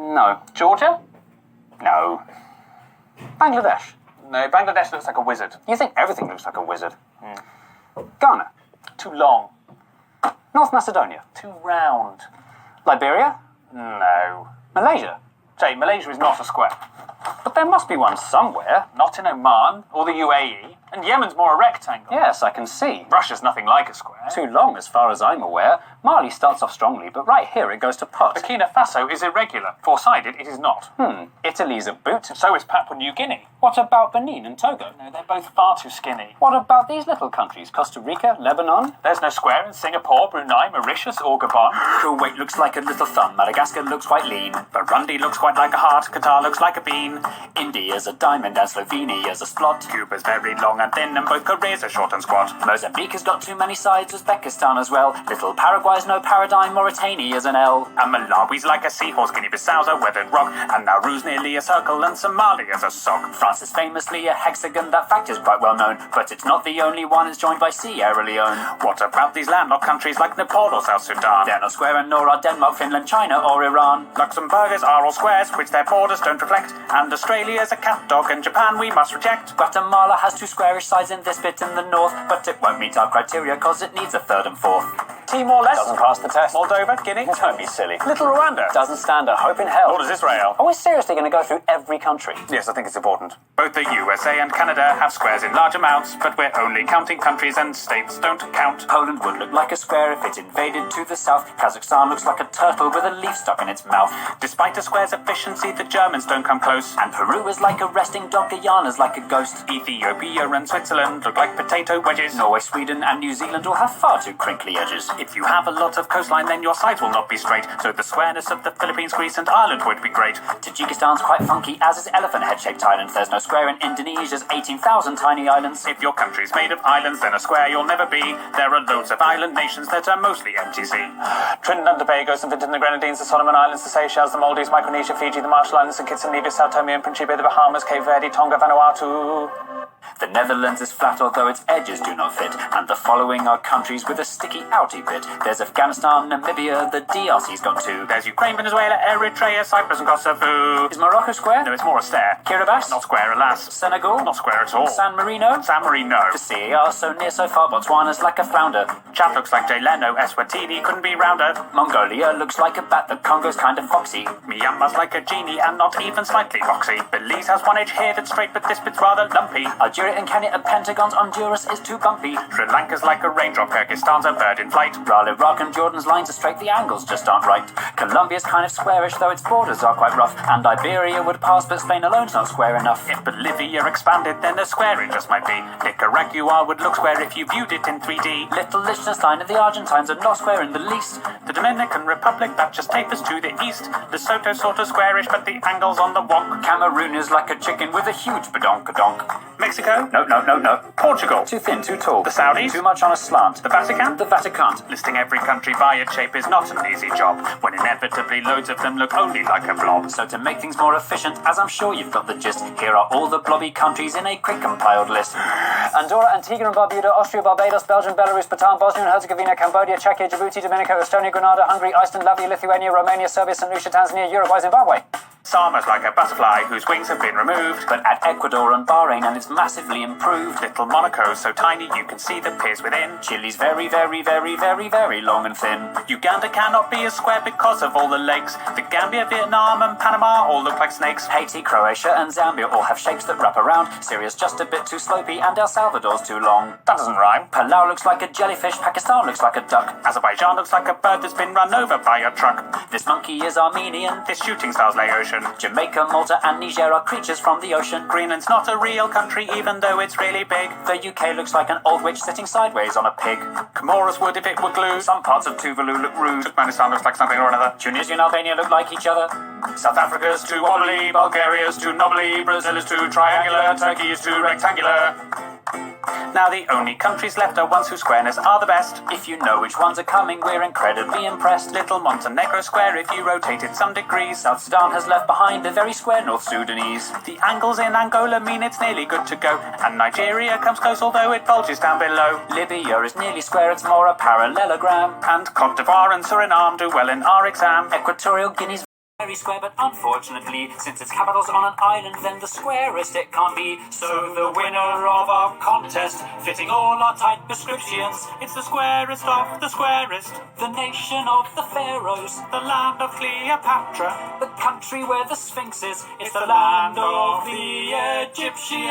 No. Georgia? No. Bangladesh? No, Bangladesh looks like a wizard. You think everything looks like a wizard. Ghana? Too long. North Macedonia? Too round. Liberia? No. Malaysia? Jay, Malaysia is not a square. But there must be one somewhere. Not in Oman or the UAE. And Yemen's more a rectangle. Yes, I can see. Russia's nothing like a square. Too long, as far as I'm aware. Mali starts off strongly, but right here it goes to pot. Burkina Faso is irregular. Four-sided, it is not. Italy's a boot. So is Papua New Guinea. What about Benin and Togo? No, they're both far too skinny. What about these little countries? Costa Rica, Lebanon? There's no square in Singapore, Brunei, Mauritius, or Gabon. Kuwait looks like a little thumb. Madagascar looks quite lean. Burundi looks quite like a heart. Qatar looks like a bean. India's a diamond and Slovenia's a splot. Cuba's very long and thin, and both Koreas are short and squat. Mozambique has got too many sides, Uzbekistan as well. Little Paraguay's no paradigm, Mauritania's an L. And Malawi's like a seahorse, Guinea-Bissau's a weathered rock, and Nauru's nearly a circle, and Somalia's a sock. France is famously a hexagon, that fact is quite well known, but it's not the only one, it's joined by Sierra Leone. What about these landlocked countries like Nepal or South Sudan? They're not square, and nor are Denmark, Finland, China or Iran. Luxembourgers are all squares, which their borders don't reflect, and Australia's a cat dog, and Japan we must reject. Guatemala has two squarish sides in this bit in the north, but it won't meet our criteria cause it needs a third and fourth. Timor-Leste Doesn't pass the test. Moldova, Guinea. Don't be silly. Little Rwanda Doesn't stand a hope in hell. Nor does Israel. Are we seriously going to go through every country? Yes, I think it's important. Both the USA and Canada have squares in large amounts, but we're only counting countries and states don't count. Poland would look like a square if it invaded to the south. Kazakhstan looks like a turtle with a leaf stuck in its mouth. Despite a square's efficiency, the Germans don't come close. And Peru is like a resting dog, Guyana's like a ghost. Ethiopia and Switzerland look like potato wedges. Norway, Sweden and New Zealand all have far too crinkly edges. If you have a lot of coastline, then your sides will not be straight, so the squareness of the Philippines, Greece and Ireland would be great. Tajikistan's quite funky, as is elephant head-shaped island. There's no square in Indonesia's 18,000 tiny islands. If your country's made of islands, then a square you'll never be. There are loads of island nations that are mostly MTC. Trinidad and Tobago, St. Vincent and the Grenadines, the Solomon Islands, the Seychelles, the Maldives, Micronesia, Fiji, the Marshall Islands, St. Kitts and Nevis, Sao Tome and Principe, the Bahamas, Cape Verde, Tonga, Vanuatu. The Netherlands is flat, although its edges do not fit. And the following are countries with a sticky outy bit. There's Afghanistan, Namibia, the DRC's got two. There's Ukraine, Venezuela, Eritrea, Cyprus and Kosovo. Is Morocco square? No, it's more a stare. Kiribati? Not square, alas. Senegal? Not square at all. San Marino? San Marino. The CAR, so near, so far. Botswana's like a flounder. Chad looks like Jay Leno. Eswatini couldn't be rounder. Mongolia looks like a bat. The Congo's kind of foxy. Myanmar's like a genie and not even slightly foxy. Belize has one edge here that's straight, but this bit's rather lumpy. Algeria and Kenya are Pentagon's. Honduras is too bumpy. Sri Lanka's like a raindrop. Kyrgyzstan's a bird in flight. While Iraq and Jordan's lines are straight, the angles just aren't right. Colombia's kind of squarish, though its borders are quite rough. And Iberia would pass, but Spain alone's not square enough. If Bolivia expanded, then a square it just might be. Nicaragua would look square if you viewed it in 3D. Little Liechtenstein and the Argentines are not square in the least. The Dominican Republic, that just tapers to the east. Lesotho's sort of squarish, but the angle's on the wonk. Cameroon is like a chicken with a huge badonk-a-donk. Mexico? No. Portugal? Too thin, too tall. The Saudis? Too much on a slant. The Vatican? The Vatican. Listing every country by its shape is not an easy job, when inevitably loads of them look only like a blob. So to make things more efficient, as I'm sure you've got the gist, here are all the blobby countries in a quick compiled list. Andorra, Antigua and Barbuda, Austria, Barbados, Belgium, Belarus, Bhutan, Bosnia and Herzegovina, Cambodia, Czechia, Djibouti, Dominica, Estonia, Grenada, Hungary, Iceland, Latvia, Lithuania, Romania, Serbia, St. Lucia, Tanzania, Uruguay, Zimbabwe. Sama's like a butterfly whose wings have been removed. But at Ecuador and Bahrain, and it's massively improved. Little Monaco's so tiny you can see the piers within. Chile's very, very, very, very, very long and thin. Uganda cannot be a square because of all the lakes. The Gambia, Vietnam and Panama all look like snakes. Haiti, Croatia and Zambia all have shapes that wrap around. Syria's just a bit too slopey and El Salvador's too long. That doesn't rhyme. Palau looks like a jellyfish, Pakistan looks like a duck. Azerbaijan looks like a bird that's been run over by a truck. This monkey is Armenian. This shooting star's Laotian. Jamaica, Malta and Niger are creatures from the ocean. Greenland's not a real country even though it's really big. The UK looks like an old witch sitting sideways on a pig. Comoros would if it were glue. Some parts of Tuvalu look rude. Turkmenistan looks like something or another. Tunisia and Albania look like each other. South Africa's too wobbly, Bulgaria's too knobbly, Brazil is too triangular, Turkey is too rectangular. Now the only countries left are ones whose squareness are the best. If you know which ones are coming, we're incredibly impressed. Little Montenegro square if you rotate it some degrees. South Sudan has left behind a very square North Sudanese. The angles in Angola mean it's nearly good to go. And Nigeria comes close although it bulges down below. Libya is nearly square, it's more a parallelogram. And Cote d'Ivoire and Suriname do well in our exam. Equatorial Guinea's very square, but unfortunately, since its capital's on an island, then the squarest it can't be. So the winner of our contest, fitting all our tight prescriptions, It's the squarest of the squarest, the nation of the pharaohs, the land of Cleopatra. the country where the Sphinx is, It's the land of the Egyptians.